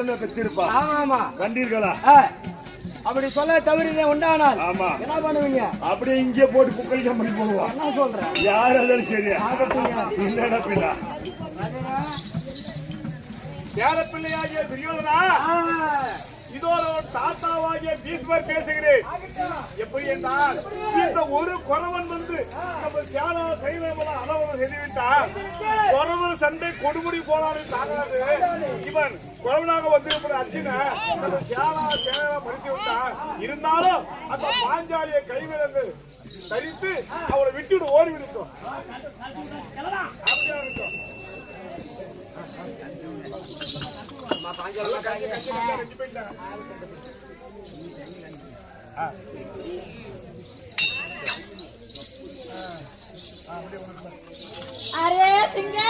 குழந்தை பெற்றிருப்பா. ஆமா ஆமா. கண்டீர்களா? அப்படி சொல்ல தவறு உண்டானால் ஆமா என்ன பண்ணுவீங்க? அப்படியே இங்கே போட்டு புக்கலிக்க பண்ணி போடுவோம். என்ன சொல்றேன்? யார் இருந்தாலும் சரியா இல்லடா பிள்ளை யார பிள்ளையாகிய துரியோதனா, இதோ தாத்தாவாகிய பீஷ்மர் பேசுகிறேன். எப்படி என்றால் இந்த ஒரு குறவன் வந்து நம்ம தியானம் செய்வதெல்லாம் அளவலம் செய்துவிட்டார். குறவன் சண்டை கொடுமுடி போனாலும் தாங்காது. இவன் குறவனாக வந்திருக்கிற அர்ஜுன நம்ம தியானம் பறித்து விட்டார். இருந்தாலும் அந்த பாஞ்சாலியை கைவிலங்கு தரித்து அவளை விட்டுவிட்டு ஓடி விடுத்தோம். அப்படியா இருக்கும். அரே சிங்கே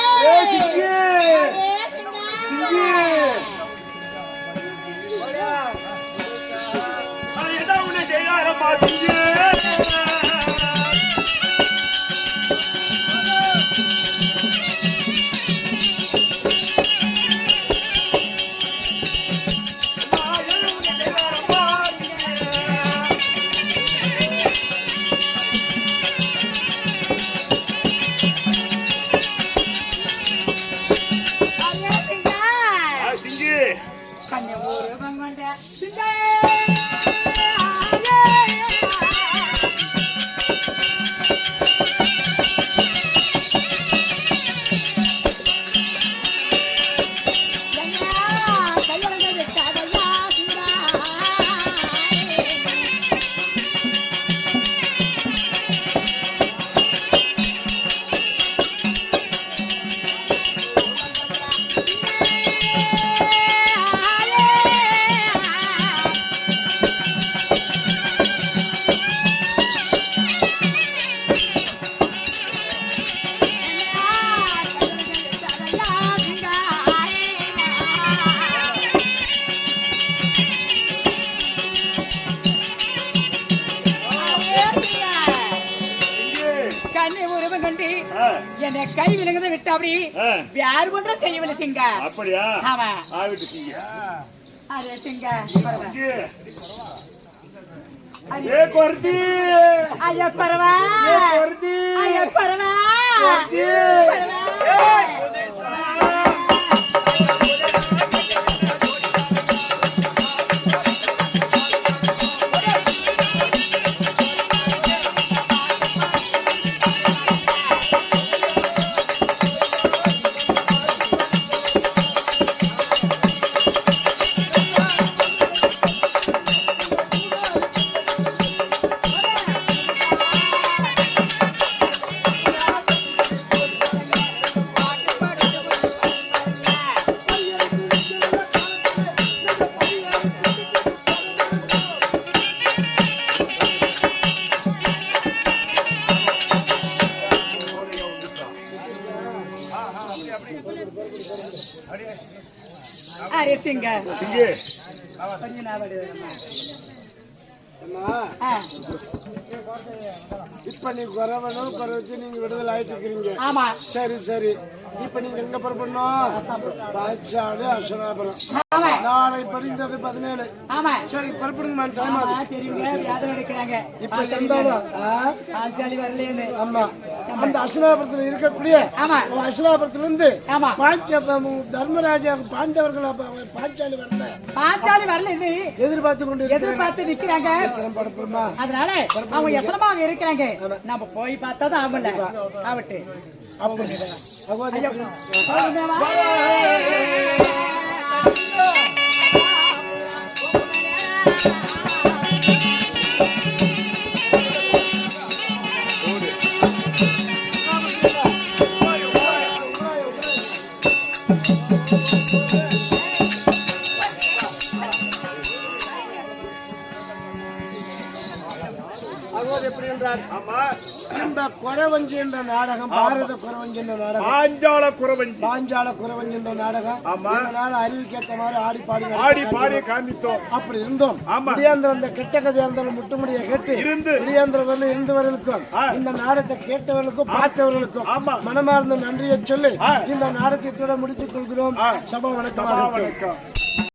என்ன உன்னை செய்யாரம்மா சிங்கே என்னை கை விலங்குத விட்டு அப்படி யார் ஒன்றும் செய்யவில்லை சிங்க. அப்படியா? ஆமா ஆவிட்டு சிங்க. அரே சிங்க ஏ கொர்தி ஐயா பரவா ஏ கொர்தி ஐயா பரவா கொர்தி அரே சிங்க சிங்கே கொஞ்சம் நாவடு இப்ப நீ குறவனும் குறவச்சு நீங்க விடுதலை ஆயிட்டு இருக்கிறீங்க. ஆமா சரி சரி. இப்ப நீங்க எங்க புறப்படணும்? பாட்சாடு அசனாபுரம். நாளை படிந்தது 17. ஆமா சரி புறப்படுங்க. டைம் ஆகுது. தெரியுங்க யாதம் எடுக்கிறாங்க. இப்ப இருந்தாலும் பாஞ்சாலி வரலேன்னு. ஆமா அந்த அசனாபுரத்துல இருக்கக்கூடிய அசனாபுரத்துல இருந்து தர்மராஜா பாண்டவர்கள் பாஞ்சாலி வரல. பாஞ்சாலி வரல இது எதிர்பார்த்து நிக்கிறாங்க. அதனால அவங்க எசனமாக இருக்கிறாங்க. நம்ம போய் பார்த்தாதான் ஆகல ஆவட்டு. இந்த குறவஞ்சி என்ற நாடகம் பாரத குறவஞ்சி என்ற நாடகம் பாஞ்சால குறவஞ்சி என்ற நாடகம் அறிவிக்கேற்ற மாதிரி ஆடி பாடி காமித்தோம். அப்படி இருந்தோம். அந்த கெட்ட கதையா இருந்தாலும் முட்டுமுடியை கேட்டு வெளியாந்திரவர்கள் இருந்தவர்களுக்கும் இந்த நாடகத்தை கேட்டவர்களுக்கும் பார்த்தவர்களுக்கும் மனமார்ந்த நன்றியை சொல்லி இந்த நாடகத்தோட முடித்துக் கொள்கிறோம். சபா வணக்கம்.